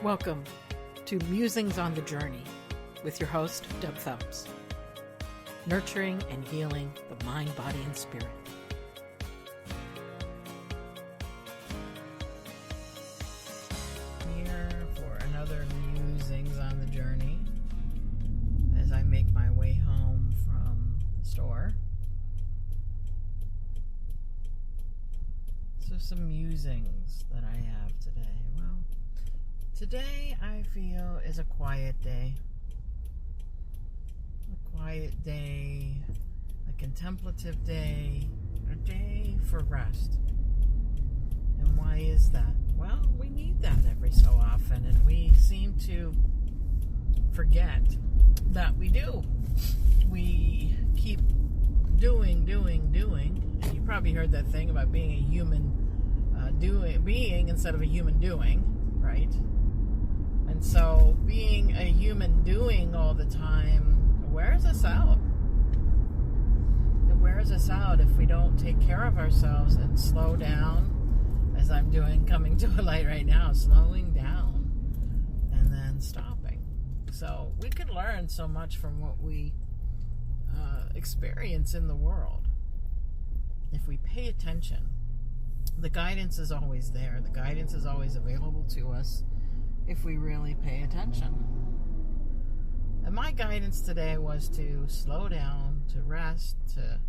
Welcome to Musings on the Journey with your host, Deb Thumbs. Nurturing and healing the mind, body, and spirit. Here for another Musings on the Journey as I make my way home from the store. So some musings that I have today. Well, today I feel is a quiet day. A quiet day, a contemplative day, a day for rest. And why is that? Well, we need that every so often, and we seem to forget that we do. We keep doing. And you probably heard that thing about being a human being instead of a human doing, right? And so being a human doing all the time wears us out. It wears us out if we don't take care of ourselves and slow down, as I'm doing, coming to a light right now, slowing down and then stopping. So we can learn so much from what we experience in the world if we pay attention. The guidance is always there. The guidance is always available to us if we really pay attention. And my guidance today was to slow down, to rest, to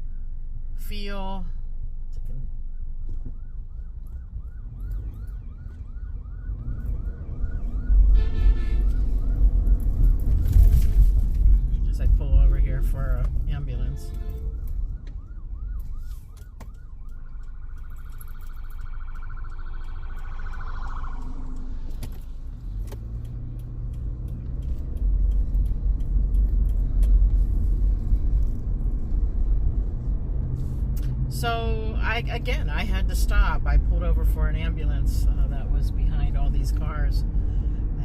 feel, as I pull over here for an ambulance. So I had to stop. I pulled over for an ambulance that was behind all these cars,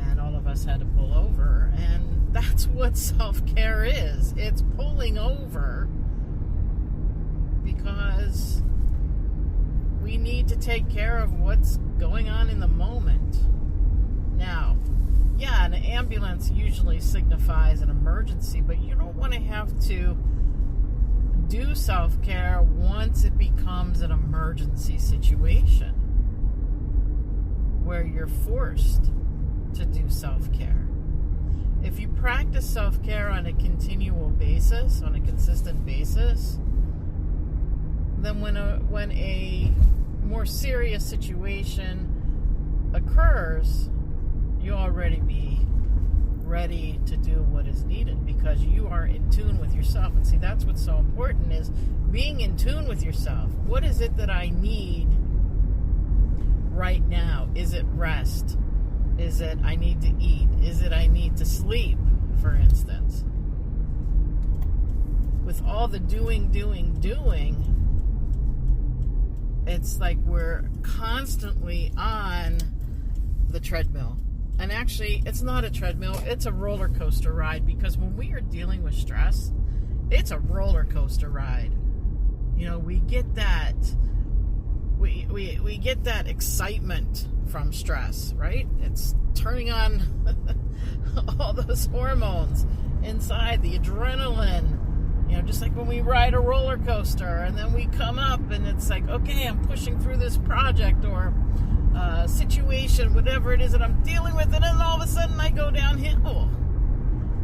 and all of us had to pull over. And that's what self-care is. It's pulling over because we need to take care of what's going on in the moment. Now, yeah, an ambulance usually signifies an emergency, but you don't want to have to do self-care once it becomes an emergency situation where you're forced to do self-care. If you practice self-care on a continual basis, on a consistent basis, then when a more serious situation occurs, you'll already be ready to do what is needed because you are in tune with yourself. And see, that's what's so important, is being in tune with yourself. What is it that I need right now? Is it rest? Is it I need to eat? Is it I need to sleep, for instance? With all the doing, it's like we're constantly on the treadmill. And actually, it's not a treadmill, it's a roller coaster ride, because when we are dealing with stress, it's a roller coaster ride. You know, we get that we get that excitement from stress, right? It's turning on all those hormones inside, the adrenaline, you know, just like when we ride a roller coaster and then we come up and it's like, okay, I'm pushing through this project or situation, whatever it is that I'm dealing with, and then all of a sudden I go downhill.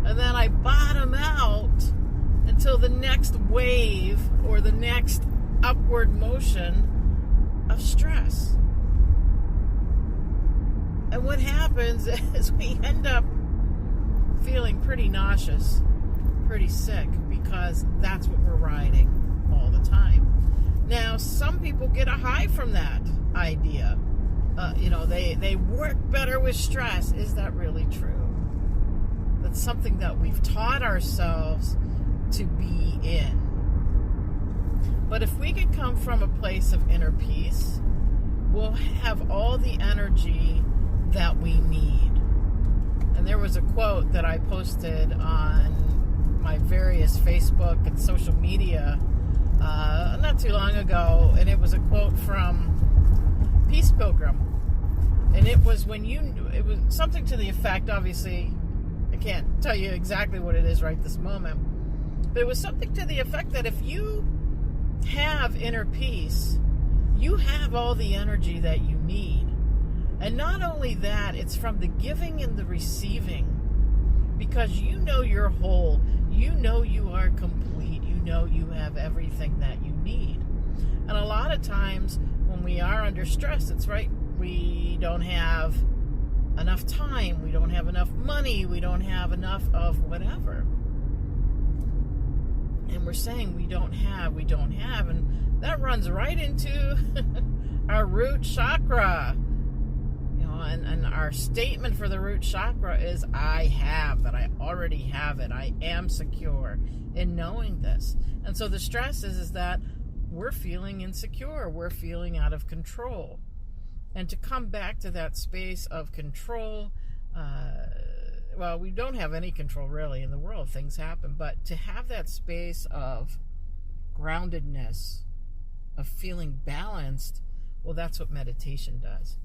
And then I bottom out until the next wave or the next upward motion of stress. And what happens is we end up feeling pretty nauseous, pretty sick, because that's what we're riding all the time. Now, some people get a high from that idea. They work better with stress. Is that really true? That's something that we've taught ourselves to be in. But if we can come from a place of inner peace, we'll have all the energy that we need. And there was a quote that I posted on my various Facebook and social media not too long ago, and it was a quote from Peace Pilgrim. And it was it was something to the effect, obviously, I can't tell you exactly what it is right this moment, but it was something to the effect that if you have inner peace, you have all the energy that you need. And not only that, it's from the giving and the receiving. Because you know you're whole. You know you are complete. You know you have everything that you need. And a lot of times when we are under stress, it's right, we don't have enough time. We don't have enough money. We don't have enough of whatever. And we're saying we don't have. And that runs right into our root chakra. And our statement for the root chakra is, I have, that I already have it. I am secure in knowing this. And so the stress is that we're feeling insecure. We're feeling out of control. And to come back to that space of control, well, we don't have any control really in the world. Things happen. But to have that space of groundedness, of feeling balanced, well, that's what meditation does.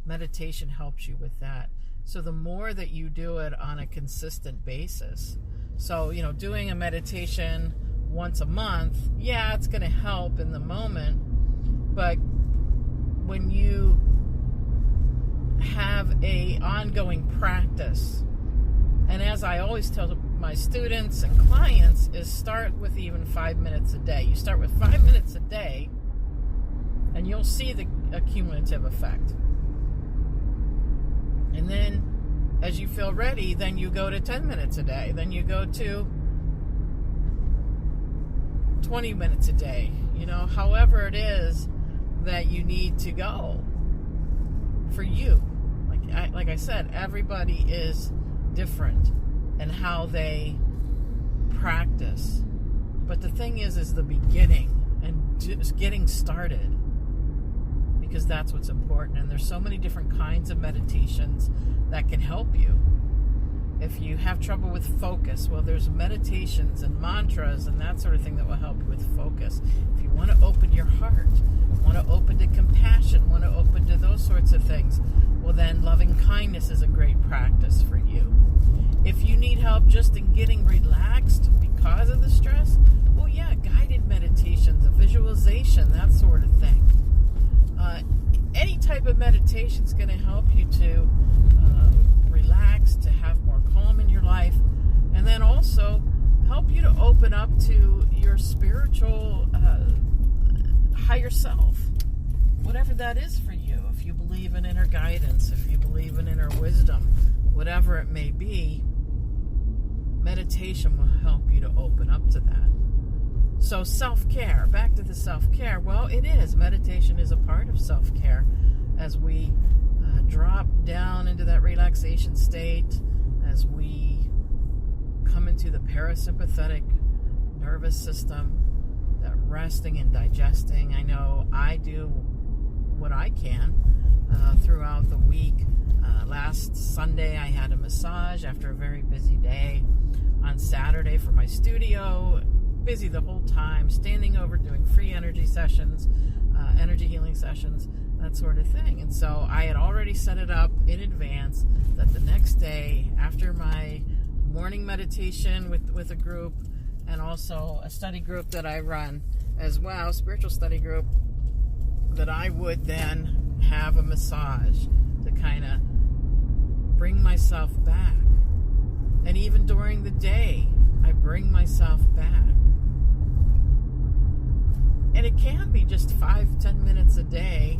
Meditation helps you with that. So the more that you do it on a consistent basis, so, doing a meditation once a month, yeah, it's going to help in the moment. But when you have a ongoing practice, and as I always tell my students and clients, is start with even 5 minutes a day. You start with 5 minutes a day, and you'll see the accumulative effect. And then, as you feel ready, then you go to 10 minutes a day. Then you go to 20 minutes a day. However it is that you need to go for you. Like I said, everybody is different in how they practice. But the thing is the beginning and just getting started. Because that's what's important. And there's so many different kinds of meditations that can help you. If you have trouble with focus, well, there's meditations and mantras and that sort of thing that will help you with focus. If you want to open your heart, want to open to compassion, want to open to those sorts of things, well, then loving kindness is a great practice for you. If you need help just in getting relaxed because of the stress, well, yeah, guided meditations, a visualization, that sort of thing. Any type of meditation is going to help you to relax, to have more calm in your life, and then also help you to open up to your spiritual higher self, whatever that is for you. If you believe in inner guidance, if you believe in inner wisdom, whatever it may be, meditation will help you to open up to that. So self-care, back to the self-care. Well, it is. Meditation is a part of self-care as we drop down into that relaxation state, as we come into the parasympathetic nervous system, that resting and digesting. I know I do what I can throughout the week. Last Sunday I had a massage after a very busy day. On Saturday for my studio, busy the whole time, standing over, doing free energy sessions, energy healing sessions, that sort of thing. And so I had already set it up in advance that the next day, after my morning meditation with a group, and also a study group that I run as well, spiritual study group, that I would then have a massage to kind of bring myself back. And even during the day, I bring myself back. And it can be just 5-10 minutes a day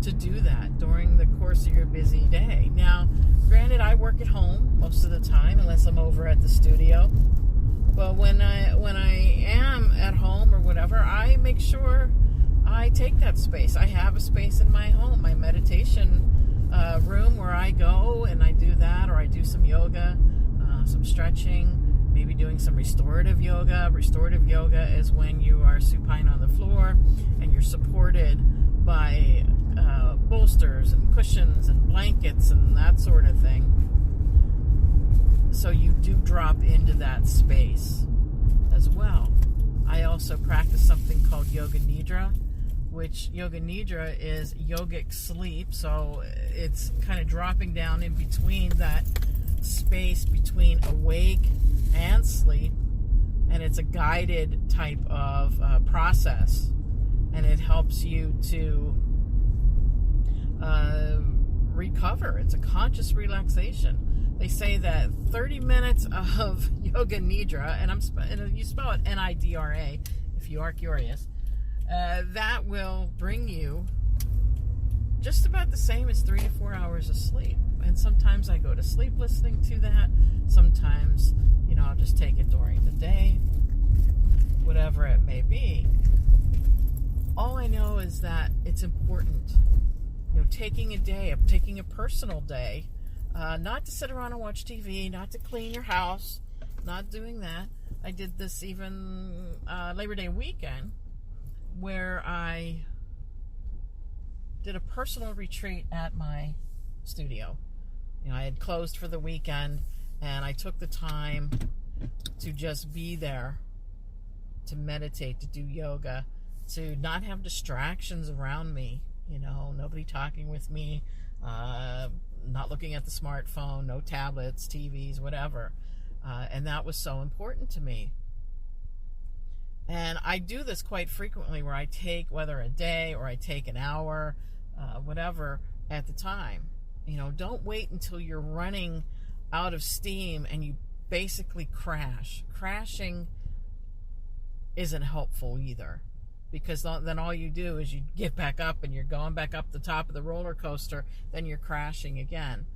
to do that during the course of your busy day. Now, granted, I work at home most of the time, unless I'm over at the studio. But when I am at home or whatever, I make sure I take that space. I have a space in my home, my meditation room, where I go and I do that, or I do some yoga, some stretching, maybe doing some restorative yoga. Restorative yoga is when you are supine on the floor and you're supported by bolsters and cushions and blankets and that sort of thing. So you do drop into that space as well. I also practice something called Yoga Nidra, which Yoga Nidra is yogic sleep. So it's kind of dropping down in between that space between awake and sleep. And it's a guided type of process. And it helps you to recover. It's a conscious relaxation. They say that 30 minutes of Yoga Nidra, and you spell it Nidra if you are curious, that will bring you just about the same as 3 to 4 hours of sleep. And sometimes I go to sleep listening to that. Sometimes, I'll just take it during the day, whatever it may be. All I know is that it's important. Taking a personal day, not to sit around and watch TV, not to clean your house, not doing that. I did this even Labor Day weekend, where I did a personal retreat at my studio. I had closed for the weekend, and I took the time to just be there, to meditate, to do yoga, to not have distractions around me. Nobody talking with me, not looking at the smartphone, no tablets, TVs, whatever. And that was so important to me. And I do this quite frequently, where I take, whether a day or I take an hour, whatever, at the time. Don't wait until you're running out of steam and you basically crash. Crashing isn't helpful either, because then all you do is you get back up and you're going back up the top of the roller coaster, then you're crashing again.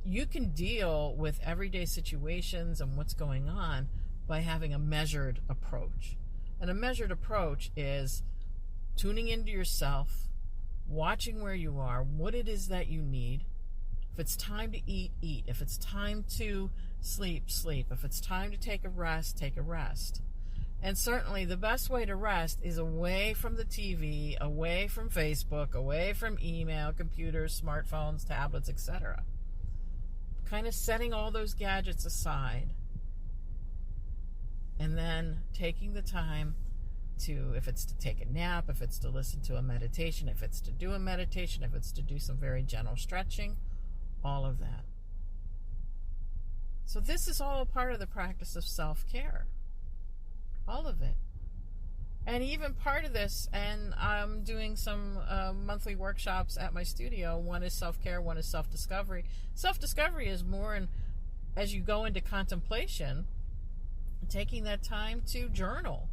You can deal with everyday situations and what's going on by having a measured approach. And a measured approach is tuning into yourself, watching where you are, what it is that you need. If it's time to eat, eat. If it's time to sleep, sleep. If it's time to take a rest, take a rest. And certainly the best way to rest is away from the TV, away from Facebook, away from email, computers, smartphones, tablets, etc. Kind of setting all those gadgets aside. And then taking the time to, if it's to take a nap, if it's to listen to a meditation, if it's to do a meditation, if it's to do some very gentle stretching, all of that. So this is all a part of the practice of self-care. All of it. And even part of this, and I'm doing some monthly workshops at my studio. One is self-care, one is self-discovery. Self-discovery is more as you go into contemplation, taking that time to journal,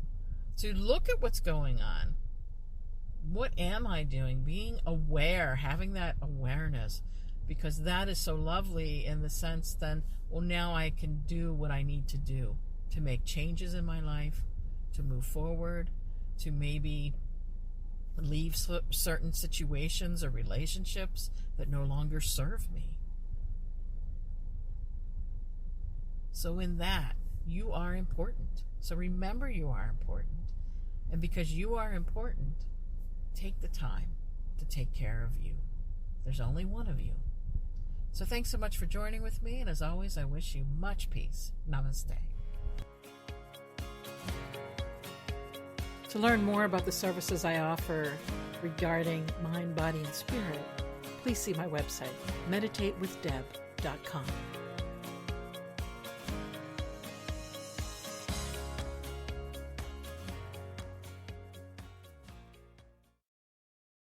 to look at what's going on. What am I doing? Being aware, having that awareness, because that is so lovely in the sense then, well, now I can do what I need to do to make changes in my life, to move forward, to maybe leave certain situations or relationships that no longer serve me. So in that, you are important. So remember you are important. And because you are important, take the time to take care of you. There's only one of you. So thanks so much for joining with me, and as always, I wish you much peace. Namaste. To learn more about the services I offer regarding mind, body, and spirit, please see my website, meditatewithdeb.com.